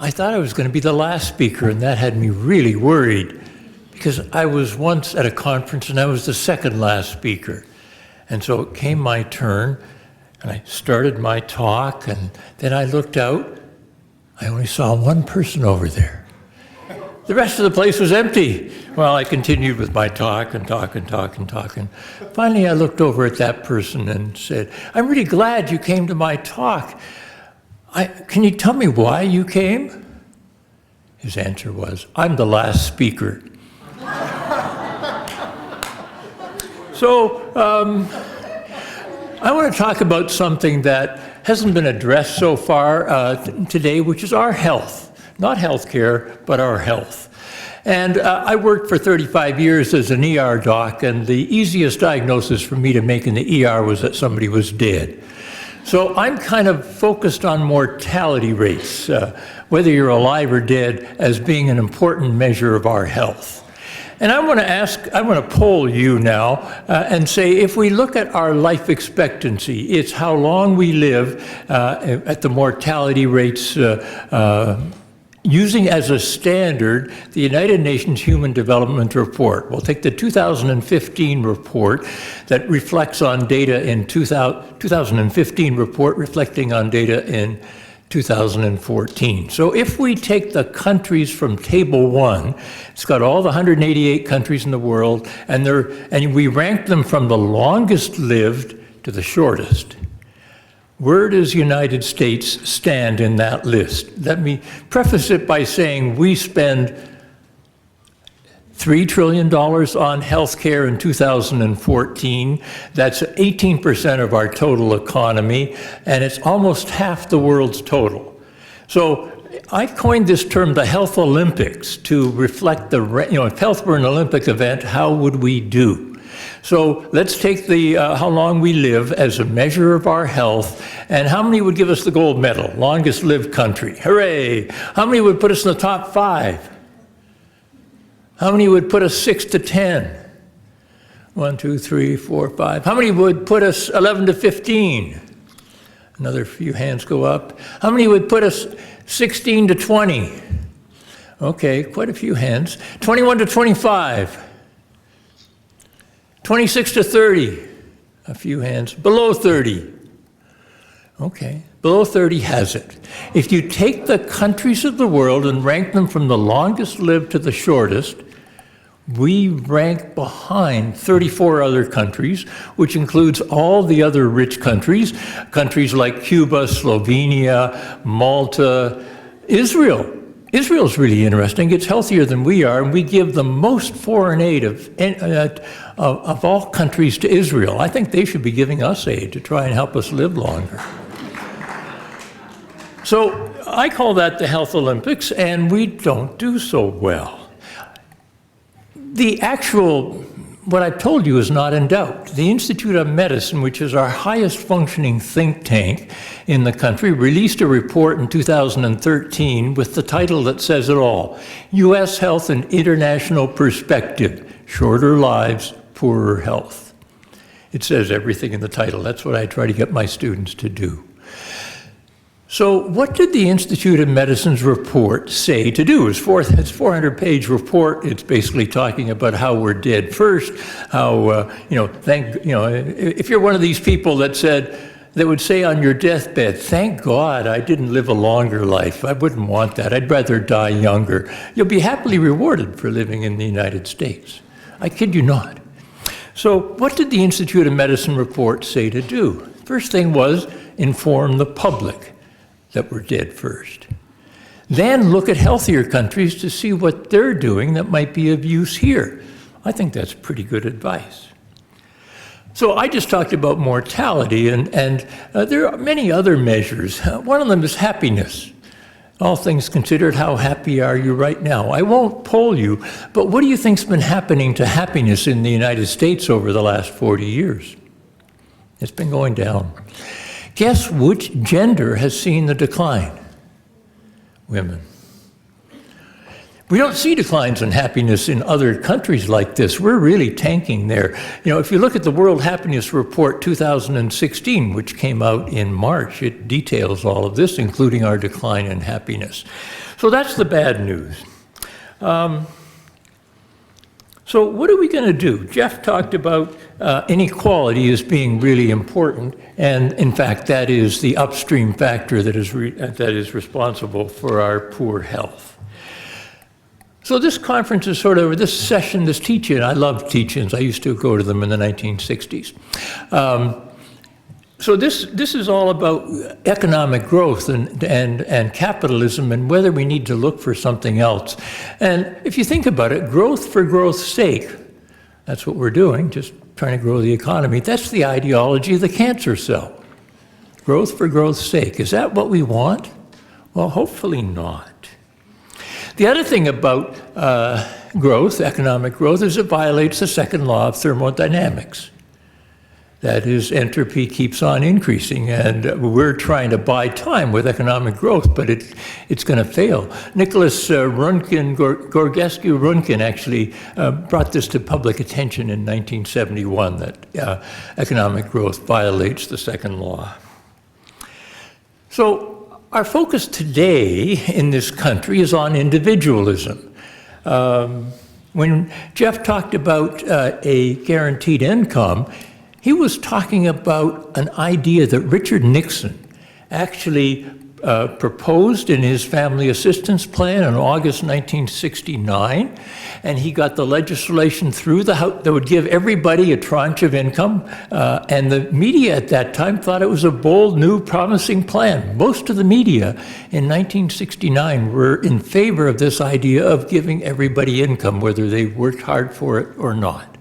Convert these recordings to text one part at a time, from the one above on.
I thought I was going to be the last speaker, and that had me really worried because I was once at a conference and I was the second last speaker. And so it came my turn, and I started my talk, and then I looked out. I only saw one person over there. The rest of the place was empty. Well, I continued with my talk and talk and talk and talk. And finally, I looked over at that person and said, "I'm really glad you came to my talk. Can you tell me why you came?" His answer was, "I'm the last speaker." So I want to talk about something that hasn't been addressed so far today, which is our health. Not healthcare, but our health. And I worked for 35 years as an ER doc, and the easiest diagnosis for me to make in the ER was that somebody was dead. So I'm kind of focused on mortality rates, whether you're alive or dead, as being an important measure of our health. And I want to poll you now and say, if we look at our life expectancy, it's how long we live at the mortality rates using as a standard the United Nations Human Development Report. We'll take the 2015 report that reflects on data in 2015 report reflecting on data in 2014. So if we take the countries from Table 1, it's got all the 188 countries in the world, and we rank them from the longest lived to the shortest. Where does the United States stand in that list? Let me preface it by saying we spend $3 trillion on healthcare in 2014. That's 18% of our total economy, and it's almost half the world's total. So I coined this term the Health Olympics to reflect if health were an Olympic event, how would we do? So let's take the how long we live as a measure of our health, and how many would give us the gold medal? Longest lived country. Hooray! How many would put us in the top 5? How many would put us 6 to 10? 1, 2, 3, 4, 5. How many would put us 11 to 15? Another few hands go up. How many would put us 16 to 20? Okay, quite a few hands. 21 to 25. 26 to 30, a few hands. Below 30. Okay, below 30 has it. If you take the countries of the world and rank them from the longest lived to the shortest, we rank behind 34 other countries, which includes all the other rich countries, countries like Cuba, Slovenia, Malta, Israel. Israel's really interesting. It's healthier than we are, and we give the most foreign aid of all countries to Israel. I think they should be giving us aid to try and help us live longer. So I call that the Health Olympics, and we don't do so well. What I've told you is not in doubt. The Institute of Medicine, which is our highest functioning think tank in the country, released a report in 2013 with the title that says it all: U.S. Health and International Perspective, Shorter Lives, Poorer Health. It says everything in the title. That's what I try to get my students to do. So what did the Institute of Medicine's report say to do? It's a 400-page report. It's basically talking about how we're dead first, how, if you're one of these people that would say on your deathbed, "Thank God I didn't live a longer life. I wouldn't want that. I'd rather die younger." You'll be happily rewarded for living in the United States. I kid you not. So what did the Institute of Medicine report say to do? First thing was inform the public that we're dead first. Then look at healthier countries to see what they're doing that might be of use here. I think that's pretty good advice. So I just talked about mortality, and there are many other measures. One of them is happiness. All things considered, how happy are you right now? I won't poll you, but what do you think's been happening to happiness in the United States over the last 40 years? It's been going down. Guess which gender has seen the decline? Women. We don't see declines in happiness in other countries like this. We're really tanking there. You know, if you look at the World Happiness Report 2016, which came out in March, it details all of this, including our decline in happiness. So that's the bad news. So what are we going to do? Jeff talked about inequality as being really important, and in fact, that is the upstream factor that is responsible for our poor health. So this conference is sort of, this session, this teach-in, I love teach-ins. I used to go to them in the 1960s. So this is all about economic growth and capitalism and whether we need to look for something else. And if you think about it, growth for growth's sake, that's what we're doing, just trying to grow the economy. That's the ideology of the cancer cell. Growth for growth's sake. Is that what we want? Well, hopefully not. The other thing about growth, economic growth, is it violates the second law of thermodynamics. That is, entropy keeps on increasing, and we're trying to buy time with economic growth, but it's going to fail. Nicholas Gorgescu-Runkin actually brought this to public attention in 1971, that economic growth violates the second law. So our focus today in this country is on individualism. When Jeff talked about a guaranteed income, he was talking about an idea that Richard Nixon actually proposed in his family assistance plan in August 1969, and he got the legislation through the House that would give everybody a tranche of income, and the media at that time thought it was a bold, new, promising plan. Most of the media in 1969 were in favor of this idea of giving everybody income, whether they worked hard for it or not.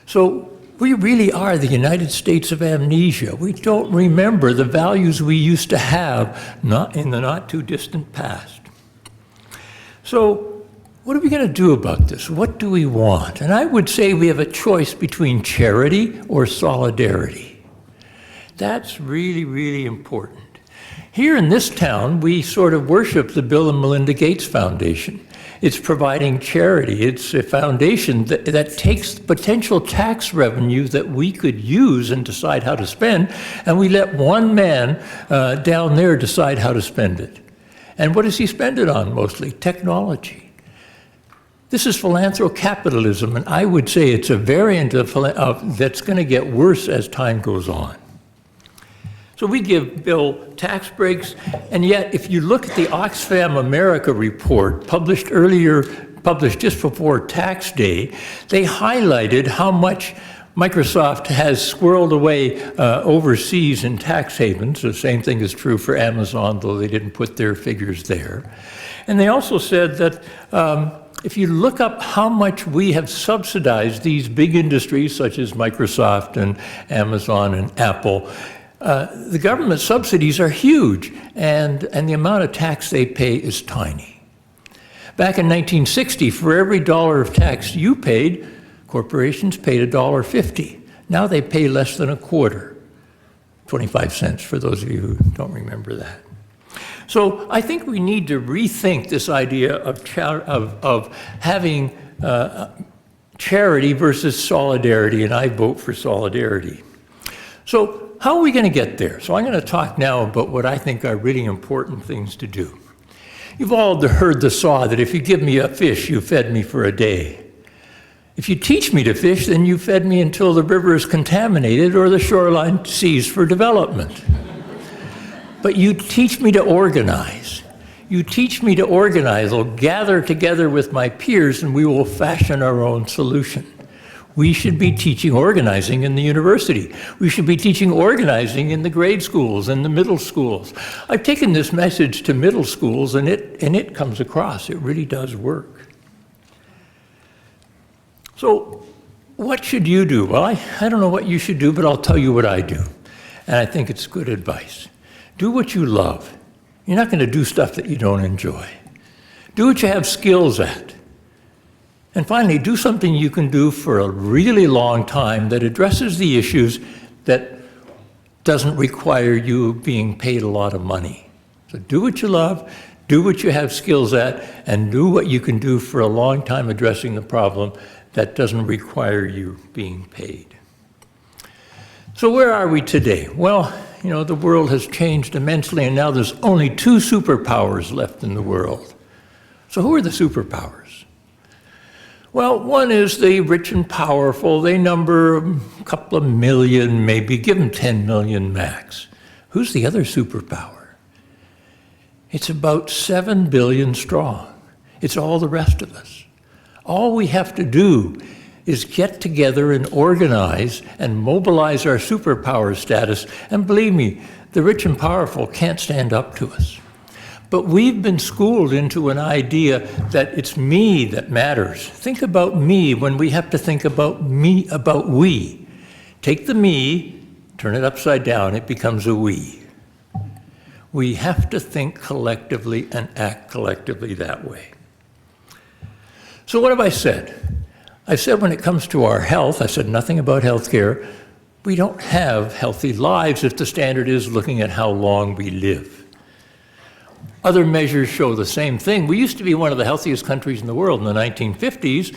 So we really are the United States of amnesia. We don't remember the values we used to have not in the not too distant past. So what are we going to do about this? What do we want? And I would say we have a choice between charity or solidarity. That's really, really important. Here in this town, we sort of worship the Bill and Melinda Gates Foundation. It's providing charity. It's a foundation that takes potential tax revenue that we could use and decide how to spend, and we let one man down there decide how to spend it. And what does he spend it on mostly? Technology. This is philanthrocapitalism, and I would say it's a variant of that's going to get worse as time goes on. So we give Bill tax breaks, and yet if you look at the Oxfam America report published just before tax day, they highlighted how much Microsoft has squirreled away overseas in tax havens. The same thing is true for Amazon, though they didn't put their figures there. And they also said that if you look up how much we have subsidized these big industries such as Microsoft and Amazon and Apple, the government subsidies are huge, and the amount of tax they pay is tiny. Back in 1960, for every dollar of tax you paid, corporations paid $1.50. Now they pay less than a quarter, 25 cents for those of you who don't remember that. So I think we need to rethink this idea of having charity versus solidarity, and I vote for solidarity. So how are we going to get there? So I'm going to talk now about what I think are really important things to do. You've all heard the saw that if you give me a fish, you fed me for a day. If you teach me to fish, then you fed me until the river is contaminated or the shoreline ceased for development. But you teach me to organize. You teach me to organize. I'll gather together with my peers and we will fashion our own solution. We should be teaching organizing in the university. We should be teaching organizing in the grade schools and the middle schools. I've taken this message to middle schools and it comes across. It really does work. So what should you do? Well, I don't know what you should do, but I'll tell you what I do. And I think it's good advice. Do what you love. You're not going to do stuff that you don't enjoy. Do what you have skills at. And finally, do something you can do for a really long time that addresses the issues that doesn't require you being paid a lot of money. So do what you love, do what you have skills at, and do what you can do for a long time addressing the problem that doesn't require you being paid. So where are we today? Well, you know, the world has changed immensely, and now there's only 2 superpowers left in the world. So who are the superpowers? Well, one is the rich and powerful. They number a couple of million, maybe, give them 10 million max. Who's the other superpower? It's about 7 billion strong. It's all the rest of us. All we have to do is get together and organize and mobilize our superpower status. And believe me, the rich and powerful can't stand up to us. But we've been schooled into an idea that it's me that matters. Think about me when we have to think about me, about we. Take the me, turn it upside down, it becomes a we. We have to think collectively and act collectively that way. So what have I said? I said when it comes to our health, I said nothing about healthcare. We don't have healthy lives if the standard is looking at how long we live. Other measures show the same thing. We used to be one of the healthiest countries in the world in the 1950s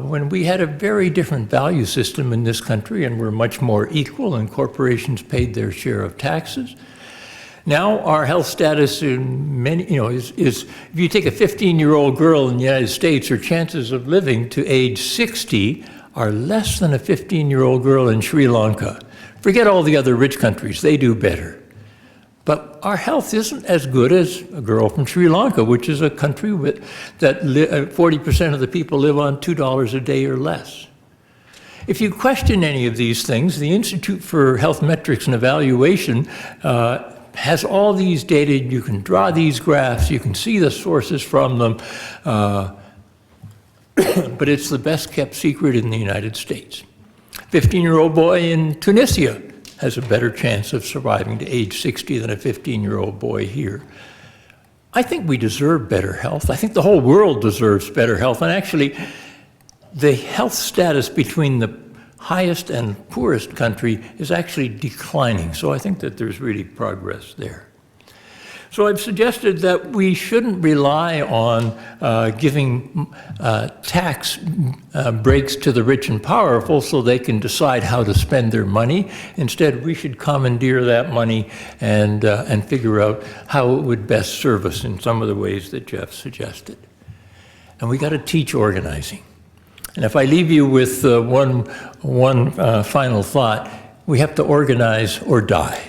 when we had a very different value system in this country and were much more equal and corporations paid their share of taxes. Now our health status in many, is if you take a 15-year-old girl in the United States, her chances of living to age 60 are less than a 15-year-old girl in Sri Lanka. Forget all the other rich countries, they do better. But our health isn't as good as a girl from Sri Lanka, which is a country that 40% of the people live on $2 a day or less. If you question any of these things, the Institute for Health Metrics and Evaluation has all these data. You can draw these graphs, you can see the sources from them, but it's the best kept secret in the United States. 15-year-old boy in Tunisia has a better chance of surviving to age 60 than a 15-year-old boy here. I think we deserve better health. I think the whole world deserves better health. And actually, the health status between the highest and poorest country is actually declining. So I think that there's really progress there. So I've suggested that we shouldn't rely on giving tax breaks to the rich and powerful so they can decide how to spend their money. Instead, we should commandeer that money and figure out how it would best serve us in some of the ways that Jeff suggested. And we got to teach organizing. And if I leave you with one final thought, we have to organize or die.